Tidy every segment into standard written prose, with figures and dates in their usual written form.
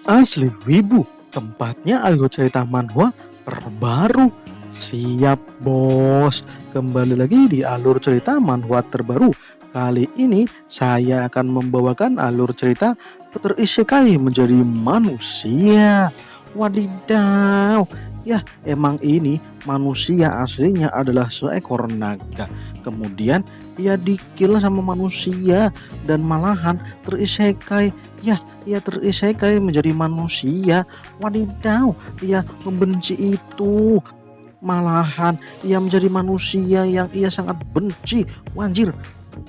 Asli Wibu, tempatnya alur cerita manhwa terbaru. Siap bos, kembali lagi di alur cerita manhwa terbaru. Kali ini saya akan membawakan alur cerita terisekai menjadi manusia. Wadidaw, ya emang ini manusia aslinya adalah seekor naga. Kemudian ia dikill sama manusia dan malahan terisekai. Ya, ia terisekai menjadi manusia. Wadidaw, ia membenci itu. Malahan ia menjadi manusia yang ia sangat benci. Wanjir.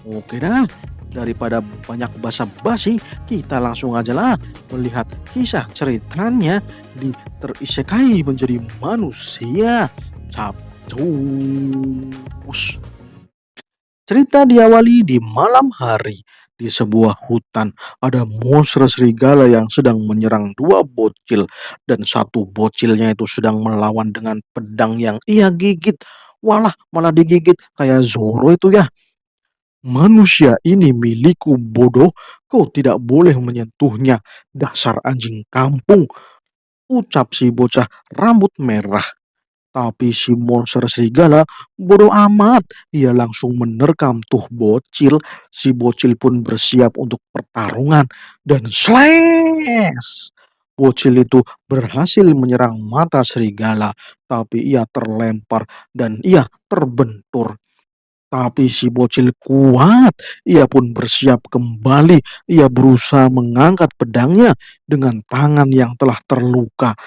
Oke dah, daripada banyak basa-basi, kita langsung aja lah melihat kisah ceritanya di terisekai menjadi manusia. Capcus. Cerita diawali di malam hari. Di sebuah hutan, ada monster serigala yang sedang menyerang dua bocil. Dan satu bocilnya itu sedang melawan dengan pedang yang ia gigit. Walah, malah digigit kayak Zoro itu ya. Manusia ini milikku bodoh, kau tidak boleh menyentuhnya. Dasar anjing kampung, ucap si bocah rambut merah. Tapi si monster serigala bodoh amat. Ia langsung menerkam tuh bocil. Si bocil pun bersiap untuk pertarungan. Dan slash! Bocil itu berhasil menyerang mata serigala. Tapi ia terlempar dan ia terbentur. Tapi si bocil kuat. Ia pun bersiap kembali. Ia berusaha mengangkat pedangnya dengan tangan yang telah terluka.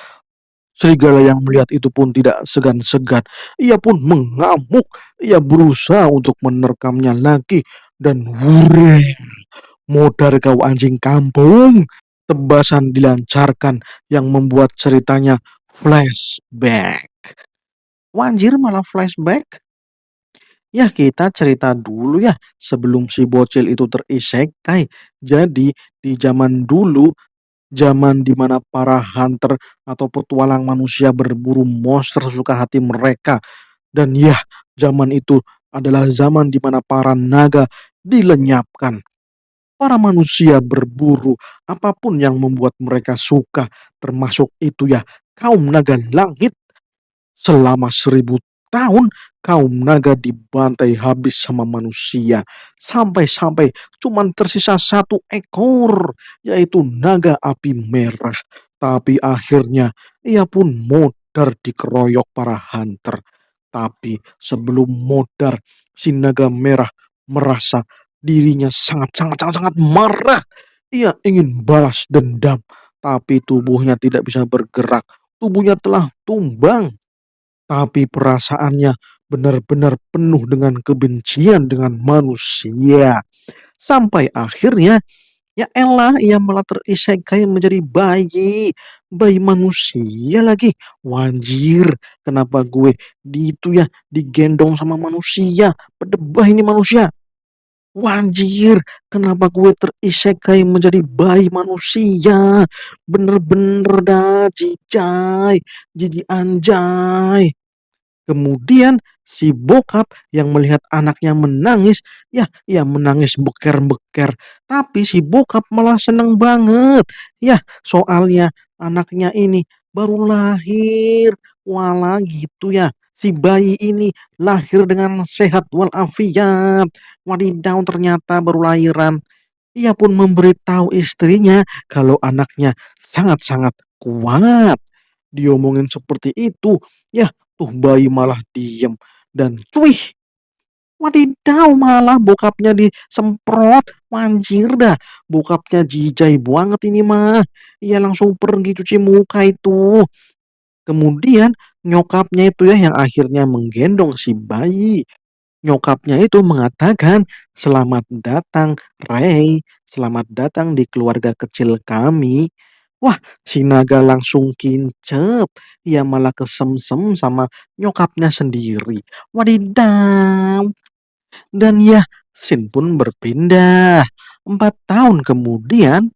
Serigala yang melihat itu pun tidak segan-segan. Ia pun mengamuk. Ia berusaha untuk menerkamnya lagi. Dan wureng, modar kau anjing kampung. Tebasan dilancarkan yang membuat ceritanya flashback. Wanjir malah flashback. Ya kita cerita dulu ya sebelum si bocil itu terisekai. Jadi di zaman dulu, zaman di mana para hunter atau petualang manusia berburu monster suka hati mereka. Dan ya, zaman itu adalah zaman di mana para naga dilenyapkan. Para manusia berburu apapun yang membuat mereka suka, termasuk itu ya kaum naga langit. Selama 1000 tahun, kaum naga dibantai habis sama manusia. Sampai-sampai cuman tersisa satu ekor, yaitu naga api merah. Tapi akhirnya ia pun modar dikeroyok para hunter. Tapi sebelum modar, si naga merah merasa dirinya sangat marah. Ia ingin balas dendam, tapi tubuhnya tidak bisa bergerak. Tubuhnya telah tumbang. Tapi perasaannya benar-benar penuh dengan kebencian dengan manusia. Sampai akhirnya, ya elah, ia malah terisekai menjadi bayi. Bayi manusia lagi. Wanjir, kenapa gue di itu ya, digendong sama manusia. Pedebah ini manusia. Wanjir, kenapa gue terisekai menjadi bayi manusia. Bener-bener dah, jijai. Jiji anjay. Kemudian si bokap yang melihat anaknya menangis, ya ia menangis beker-beker. Tapi si bokap malah seneng banget. Ya soalnya anaknya ini baru lahir. Walah gitu ya. Si bayi ini lahir dengan sehat walafiat. Wadidaw ternyata baru lahiran. Ia pun memberitahu istrinya kalau anaknya sangat-sangat kuat. Diomongin seperti itu, ya tuh bayi malah diem. Dan cuih, wadidaw malah bokapnya disemprot. Wanjir dah, bokapnya jijai banget ini mah. Ia langsung pergi cuci muka itu. Kemudian nyokapnya itu ya yang akhirnya menggendong si bayi. Nyokapnya itu mengatakan, "Selamat datang, Ray. Selamat datang di keluarga kecil kami." Wah, si naga langsung kincep. Ia malah kesemsem sama nyokapnya sendiri. Wadidaw. Dan ya, scene pun berpindah. 4 tahun kemudian,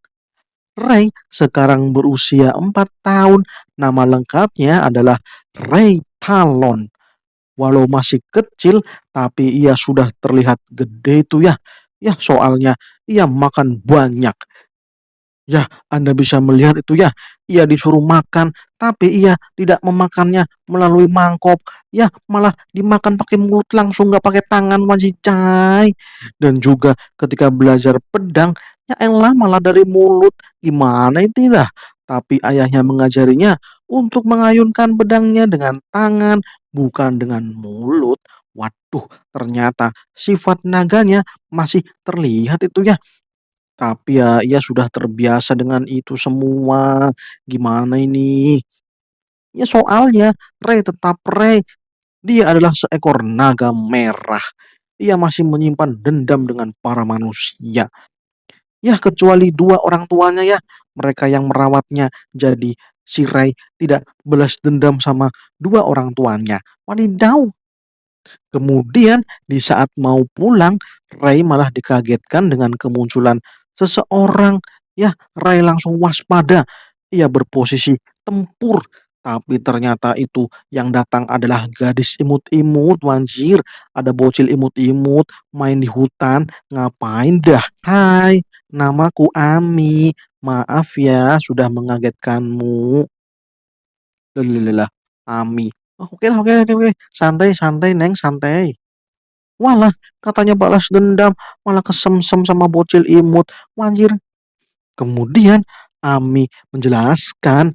Ray sekarang berusia 4 tahun. Nama lengkapnya adalah Ray Talon. Walau masih kecil, tapi ia sudah terlihat gede itu ya. Ya soalnya ia makan banyak. Ya, Anda bisa melihat itu ya, ia disuruh makan, tapi ia tidak memakannya melalui mangkok, ya malah dimakan pakai mulut langsung nggak pakai tangan wajicai. Dan juga ketika belajar pedang, ya elah malah dari mulut, gimana itu dah. Tapi ayahnya mengajarinya untuk mengayunkan pedangnya dengan tangan, bukan dengan mulut. Waduh, ternyata sifat naganya masih terlihat itu ya. Tapi ya ia sudah terbiasa dengan itu semua. Gimana ini? Ya soalnya Rey tetap Rey. Dia adalah seekor naga merah. Ia masih menyimpan dendam dengan para manusia. Ya kecuali dua orang tuanya ya. Mereka yang merawatnya. Jadi si Rey tidak balas dendam sama dua orang tuanya. Wadidaw. Kemudian di saat mau pulang, Ray malah dikagetkan dengan kemunculan seseorang. Ya, Ray langsung waspada. Ia berposisi tempur. Tapi ternyata itu yang datang adalah gadis imut-imut, wanjir. Ada bocil imut-imut, main di hutan. Ngapain dah? Hai, namaku Ami. Maaf ya, sudah mengagetkanmu. Lelelelah, Ami. Oh, oke lah, oke, oke, oke. Santai, santai, Neng, santai. Walah, katanya balas dendam, malah kesemsem sama bocil imut. Wanjir. Kemudian Ami menjelaskan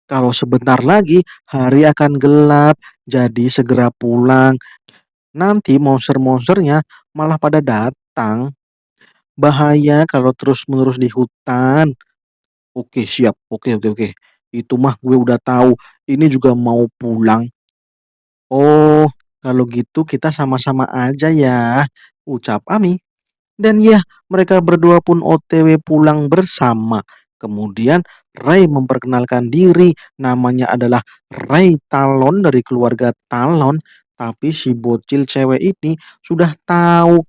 kalau sebentar lagi hari akan gelap, jadi segera pulang. Nanti monster-monsternya malah pada datang. Bahaya kalau terus-menerus di hutan. Oke, siap. Oke, oke, oke. Itu mah gue udah tahu. Ini juga mau pulang. Oh, kalau gitu kita sama-sama aja ya, ucap Ami. Dan ya, mereka berdua pun OTW pulang bersama. Kemudian Ray memperkenalkan diri, namanya adalah Ray Talon dari keluarga Talon. Tapi si bocil cewek ini sudah tahu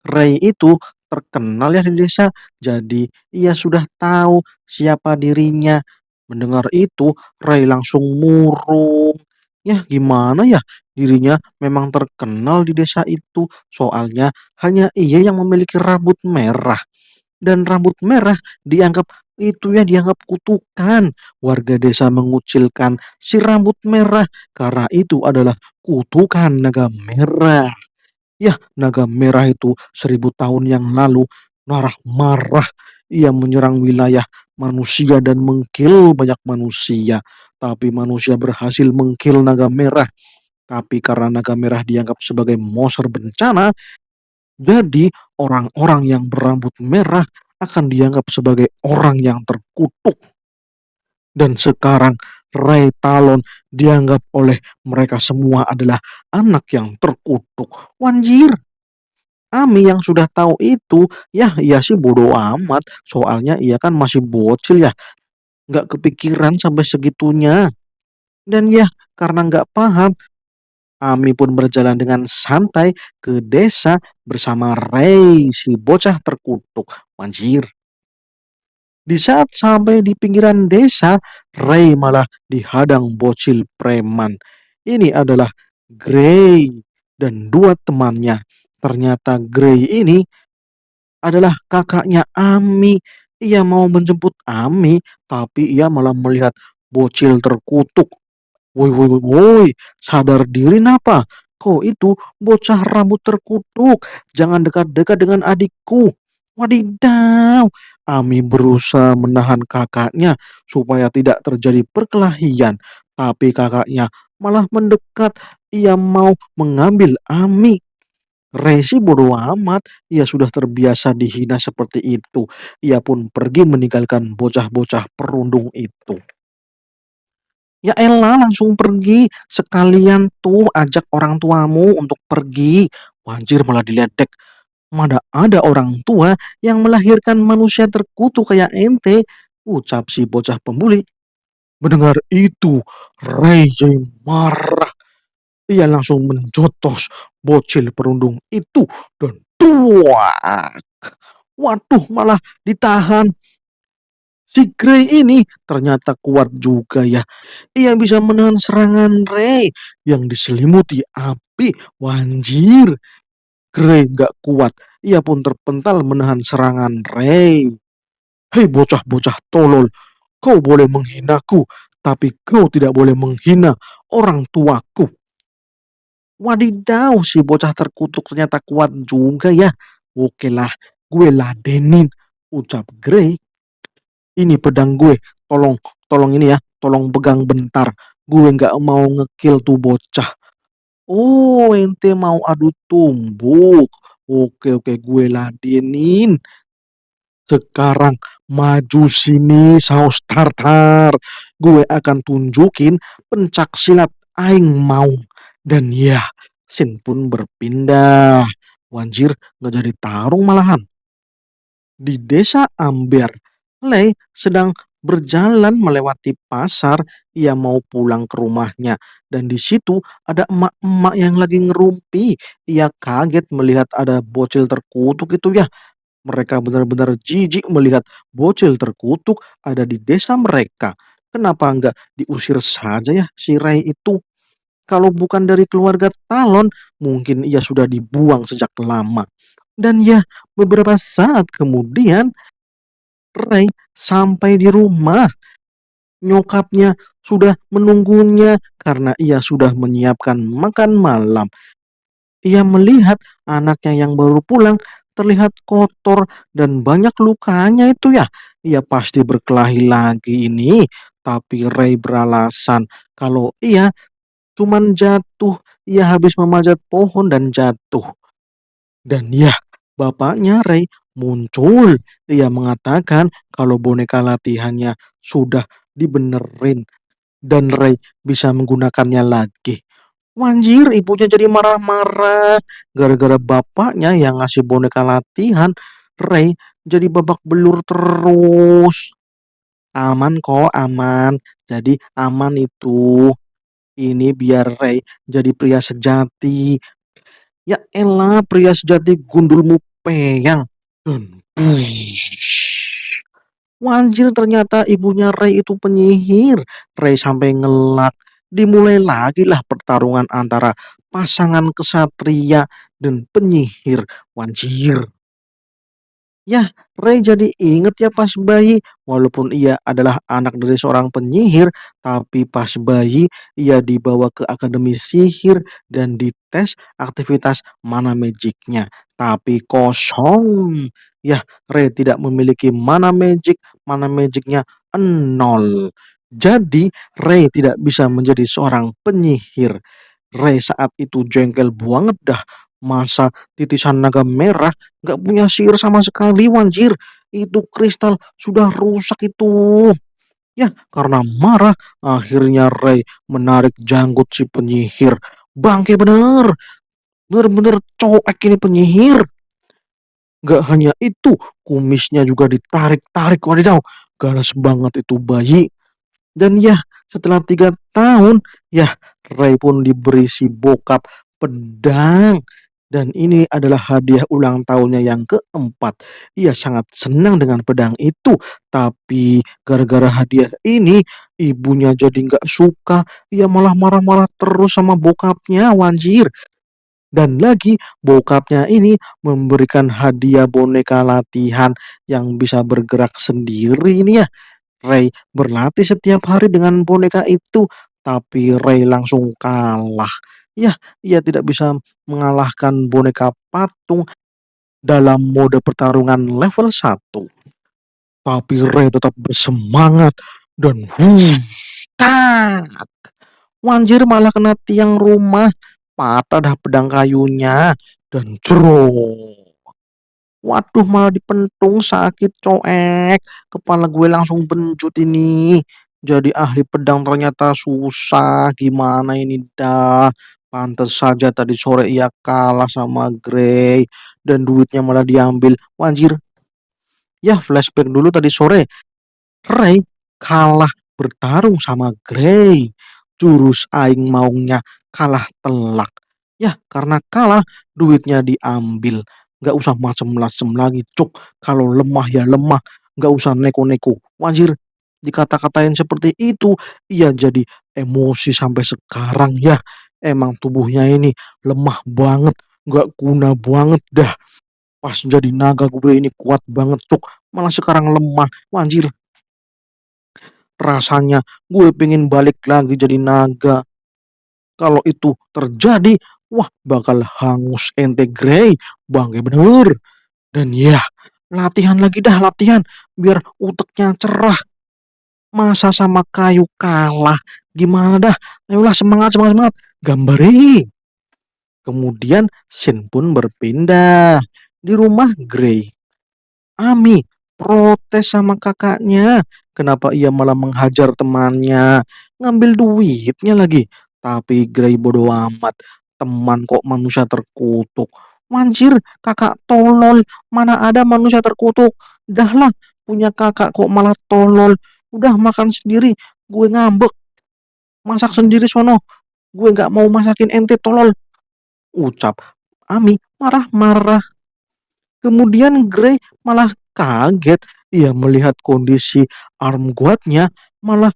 Ray itu terkenal ya di desa. Jadi ia sudah tahu siapa dirinya. Mendengar itu, Ray langsung murung. Ya gimana ya, dirinya memang terkenal di desa itu. Soalnya hanya ia yang memiliki rambut merah. Dan rambut merah dianggap itu ya dianggap kutukan. Warga desa mengucilkan si rambut merah karena itu adalah kutukan naga merah. Ya, naga merah itu 1.000 tahun yang lalu marah-marah. Ia menyerang wilayah manusia dan mengkill banyak manusia. Tapi manusia berhasil mengkill naga merah. Tapi karena naga merah dianggap sebagai monster bencana, jadi orang-orang yang berambut merah akan dianggap sebagai orang yang terkutuk. Dan sekarang Ray Talon dianggap oleh mereka semua adalah anak yang terkutuk. Wanjir, Ami yang sudah tahu itu, ya ia sih bodoh amat. Soalnya ia kan masih bocil ya, nggak kepikiran sampai segitunya. Dan ya, karena nggak paham, Ami pun berjalan dengan santai ke desa bersama Ray, si bocah terkutuk. Manjir. Di saat sampai di pinggiran desa, Ray malah dihadang bocil preman. Ini adalah Gray dan dua temannya. Ternyata Gray ini adalah kakaknya Ami. Ia mau menjemput Ami, tapi ia malah melihat bocil terkutuk. Woi, woi, woi, woi, sadar diri napa? Kau itu bocah rambut terkutuk. Jangan dekat-dekat dengan adikku. Wadidaw. Ami berusaha menahan kakaknya supaya tidak terjadi perkelahian. Tapi kakaknya malah mendekat. Ia mau mengambil Ami. Resi bodoh amat, ia sudah terbiasa dihina seperti itu. Ia pun pergi meninggalkan bocah-bocah perundung itu. Ya elah langsung pergi, sekalian tuh ajak orang tuamu untuk pergi. Wanjir malah diledek. Mana ada orang tua yang melahirkan manusia terkutuk kayak ente, ucap si bocah pembuli. Mendengar itu, Ray jadi marah. Ia langsung menjotos bocil perundung itu dan tuak. Waduh, malah ditahan. Si Grey ini ternyata kuat juga ya. Ia bisa menahan serangan Ray yang diselimuti api. Wanjir, Grey gak kuat. Ia pun terpental menahan serangan Ray. Hei bocah-bocah tolol, kau boleh menghinaku, tapi kau tidak boleh menghina orang tuaku. Wadidaw, si bocah terkutuk ternyata kuat juga ya. Oke lah, gue ladenin, ucap Grey. Ini pedang gue, tolong, tolong ini ya, tolong pegang bentar. Gue nggak mau ngekill tuh bocah. Oh, ente mau adu tumbuk. Oke, oke, gue ladenin. Sekarang maju sini saus tartar. Gue akan tunjukin pencak silat aing mau. Dan ya, Sin pun berpindah. Wanjir, nggak jadi tarung malahan. Di desa Amber, Lei sedang berjalan melewati pasar. Ia mau pulang ke rumahnya. Dan di situ ada emak-emak yang lagi ngerumpi. Ia kaget melihat ada bocil terkutuk itu ya. Mereka benar-benar jijik melihat bocil terkutuk ada di desa mereka. Kenapa enggak diusir saja ya si Ray itu? Kalau bukan dari keluarga Talon, mungkin ia sudah dibuang sejak lama. Dan ya, beberapa saat kemudian Ray sampai di rumah. Nyokapnya sudah menunggunya karena ia sudah menyiapkan makan malam. Ia melihat anaknya yang baru pulang terlihat kotor dan banyak lukanya itu ya. Ia pasti berkelahi lagi ini. Tapi Ray beralasan kalau ia cuman jatuh. Ia habis memanjat pohon dan jatuh. Dan ya, bapaknya Ray muncul. Ia mengatakan kalau boneka latihannya sudah dibenerin dan Ray bisa menggunakannya lagi. Wanjir, ibunya jadi marah-marah. Gara-gara bapaknya yang ngasih boneka latihan, Ray jadi babak belur terus. Aman kok, aman. Jadi aman itu. Ini biar Ray jadi pria sejati. Ya elah, pria sejati gundulmu peyang. Dan wanjir, ternyata ibunya Ray itu penyihir. Ray sampai ngelak. Dimulai lagi lah pertarungan antara pasangan kesatria dan penyihir. Wanjir. Ya, Ray jadi inget ya pas bayi. Walaupun ia adalah anak dari seorang penyihir, tapi pas bayi ia dibawa ke akademi sihir dan dites aktivitas mana magicnya. Tapi kosong. Ya, Ray tidak memiliki mana magicnya nol. Jadi, Ray tidak bisa menjadi seorang penyihir. Ray saat itu jengkel banget dah. Masa titisan naga merah gak punya sihir sama sekali, wanjir. Itu kristal sudah rusak itu. Ya, karena marah, akhirnya Ray menarik janggut si penyihir. Bangke bener. Bener-bener coek ini penyihir. Gak hanya itu, kumisnya juga ditarik-tarik. Wadidaw, ganas banget itu bayi. Dan ya, setelah 3 tahun, ya Ray pun diberi si bokap pedang. Dan ini adalah hadiah ulang tahunnya yang keempat. Ia sangat senang dengan pedang itu. Tapi gara-gara hadiah ini, ibunya jadi nggak suka. Ia malah marah-marah terus sama bokapnya, wanjir. Dan lagi, bokapnya ini memberikan hadiah boneka latihan yang bisa bergerak sendiri ini ya. Ray berlatih setiap hari dengan boneka itu, tapi Ray langsung kalah. Ya, ia tidak bisa mengalahkan boneka patung dalam mode pertarungan level 1. Tapi Ray tetap bersemangat dan tak. Wanjir, malah kena tiang rumah, patah dah pedang kayunya dan cerong. Waduh, malah dipentung, sakit coek. Kepala gue langsung benjut ini. Jadi ahli pedang ternyata susah. Gimana ini dah. Pantes saja tadi sore ia kalah sama Grey. Dan duitnya malah diambil. Wanjir. Ya, flashback dulu tadi sore. Ray kalah bertarung sama Grey. Jurus aing maunya kalah telak. Ya, karena kalah, duitnya diambil. Gak usah macem-macem lagi, cuk. Kalau lemah ya lemah. Gak usah neko-neko. Wajir, dikata-katain seperti itu, ia jadi emosi sampai sekarang ya. Emang tubuhnya ini lemah banget. Gak guna banget dah. Pas jadi naga gue ini kuat banget, cuk. malah sekarang lemah. Wah, anjir, rasanya gue pengen balik lagi jadi naga. Kalau itu terjadi, wah bakal hangus ente Grey, bangke bener. Dan ya, latihan lagi dah, latihan biar uteknya cerah. Masa sama kayu kalah? Gimana dah? Ayolah, semangat, semangat, semangat. Gambari. Kemudian scene pun berpindah di rumah Grey. Ami protes sama kakaknya. Kenapa ia malah menghajar temannya? Ngambil duitnya lagi. Tapi Grey bodoh amat. Teman kok manusia terkutuk. Manjir, kakak tolol. Mana ada manusia terkutuk? Dahlah, punya kakak kok malah tolol. Udah makan sendiri. Gue ngambek. Masak sendiri sono. Gue gak mau masakin ente tolol. Ucap Ami marah-marah. Kemudian Grey malah kaget. Ia melihat kondisi arm guardnya malah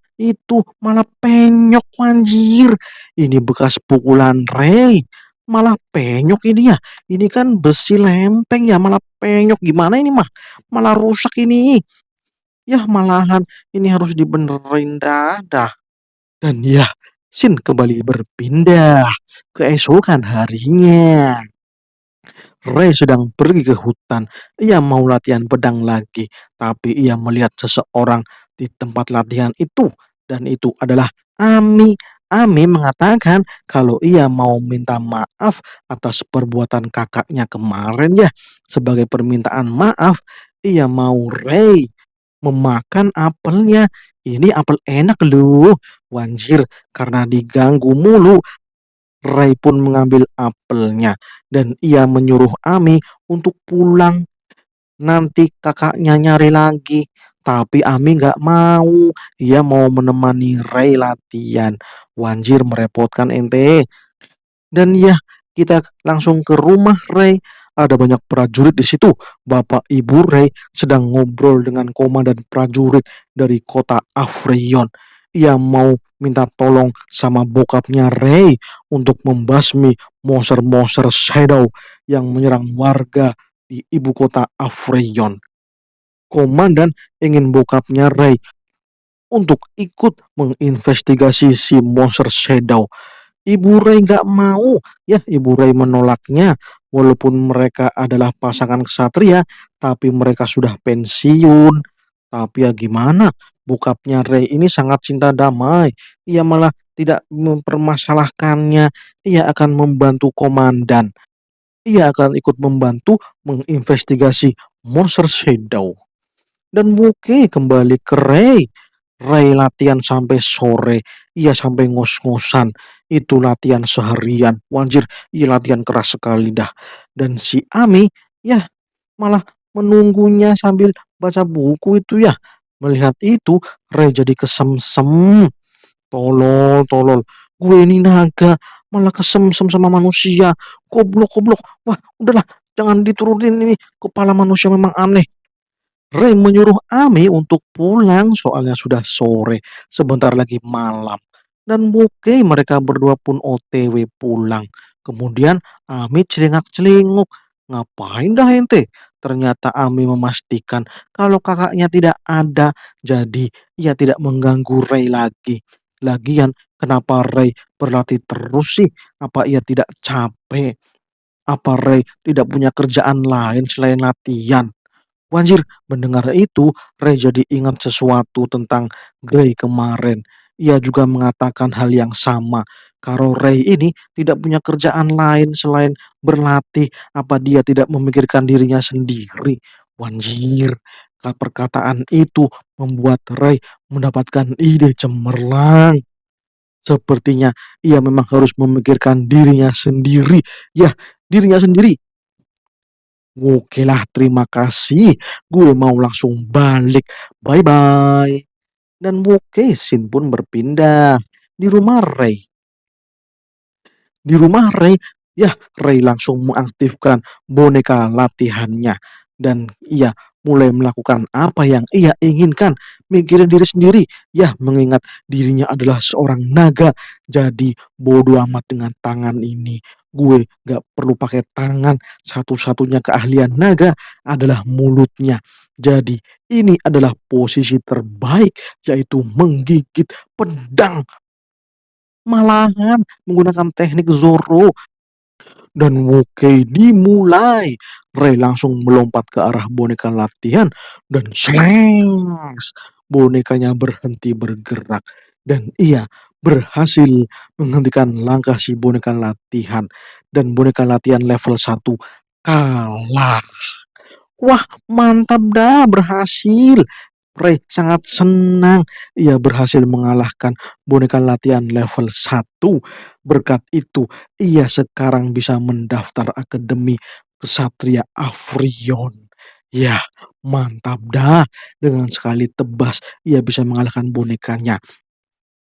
penyok, anjir. Ini bekas pukulan Ray. Malah penyok ini ya. Ini kan besi lempeng ya, malah penyok. Gimana ini mah? Malah rusak ini. Ya malahan ini harus dibenerin dah. Dan ya, scene kembali berpindah keesokan harinya. Ray sedang pergi ke hutan. Ia mau latihan pedang lagi, tapi ia melihat seseorang di tempat latihan itu, dan itu adalah Ami. Ami mengatakan kalau ia mau minta maaf atas perbuatan kakaknya kemarin ya. Sebagai permintaan maaf, ia mau Ray memakan apelnya. Ini apel enak loh, wanjir, karena diganggu mulu. Ray pun mengambil apelnya dan ia menyuruh Ami untuk pulang. Nanti kakaknya nyari lagi. Tapi Ami gak mau. Ia mau menemani Ray latihan. Wanjir, merepotkan ente. Dan ya, kita langsung ke rumah Ray. Ada banyak prajurit di situ. Bapak Ibu Ray sedang ngobrol dengan komandan prajurit dari kota Afrion. Ia mau minta tolong sama bokapnya Ray untuk membasmi monster-monster shadow yang menyerang warga di ibu kota Afrion. Komandan ingin bokapnya Ray untuk ikut menginvestigasi si monster shadow. Ibu Ray gak mau. Ya, Ibu Ray menolaknya. Walaupun mereka adalah pasangan ksatria, tapi mereka sudah pensiun. Tapi ya gimana? Bokapnya Ray ini sangat cinta damai. Ia malah tidak mempermasalahkannya. Ia akan membantu komandan. Ia akan ikut membantu menginvestigasi monster shadow. Dan Muke kembali ke Ray. Ray latihan sampai sore. Ia sampai ngos-ngosan. Itu latihan seharian. Wanjir, ia latihan keras sekali dah. Dan si Ami, ya malah menunggunya sambil baca buku itu ya. Melihat itu, Ray jadi kesemsem. Tolol, tolol. Gue ini naga, malah kesemsem sama manusia. Goblok, goblok. Wah, udahlah. Jangan diturunin ini. Kepala manusia memang aneh. Ray menyuruh Ami untuk pulang soalnya sudah sore, sebentar lagi malam. Dan Muke mereka berdua pun OTW pulang. Kemudian Ami celingak-celinguk. Ngapain dah ente? Ternyata Ami memastikan kalau kakaknya tidak ada, jadi ia tidak mengganggu Ray lagi. Lagian kenapa Ray berlatih terus sih? Apa ia tidak capek? Apa Ray tidak punya kerjaan lain selain latihan? Wanjir, mendengar itu, Ray jadi ingat sesuatu tentang Grey kemarin. Ia juga mengatakan hal yang sama. Kalau Ray ini tidak punya kerjaan lain selain berlatih, apa dia tidak memikirkan dirinya sendiri? Wanjir, perkataan itu membuat Ray mendapatkan ide cemerlang. Sepertinya ia memang harus memikirkan dirinya sendiri. Ya, dirinya sendiri. Oke lah, terima kasih. Gue mau langsung balik. Bye-bye. Dan oke, scene pun berpindah di rumah Ray. Di rumah Ray, ya Ray langsung mengaktifkan boneka latihannya. Dan iya, mulai melakukan apa yang ia inginkan, mikirin diri sendiri, ya mengingat dirinya adalah seorang naga. Jadi bodo amat dengan tangan ini, gue gak perlu pakai tangan, satu-satunya keahlian naga adalah mulutnya. Jadi ini adalah posisi terbaik, yaitu menggigit pedang, malahan menggunakan teknik Zoro. Dan Wokey dimulai. Ray langsung melompat ke arah boneka latihan dan slengs. Bonekanya berhenti bergerak dan ia berhasil menghentikan langkah si boneka latihan, dan boneka latihan level 1 kalah. Wah, mantap dah, berhasil. Ray sangat senang ia berhasil mengalahkan boneka latihan level 1. Berkat itu, ia sekarang bisa mendaftar Akademi Kesatria Afrion. Yah, mantap dah. Dengan sekali tebas, ia bisa mengalahkan bonekanya.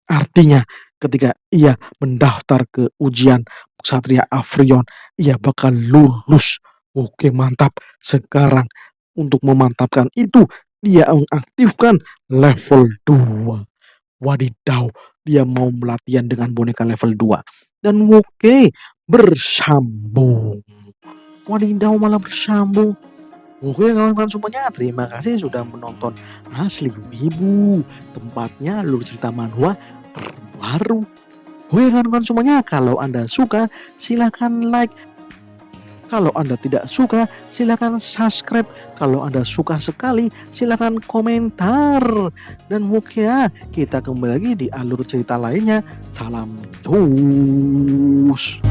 Artinya, ketika ia mendaftar ke ujian Ksatria Afrion, ia bakal lulus. Oke, mantap. Sekarang, untuk memantapkan itu, dia mengaktifkan level 2. Wadidaw, dia mau melatihan dengan boneka level 2. Dan oke, bersambung. Wadidaw, malah bersambung. Oke kawan-kawan semuanya, terima kasih sudah menonton Asli Wibu, tempatnya alur cerita manhwa terbaru. Oke kawan-kawan semuanya, kalau Anda suka silahkan like, kalau Anda tidak suka silahkan subscribe, kalau Anda suka sekali silahkan komentar. Dan oke ya, kita kembali lagi di alur cerita lainnya. Salam terus.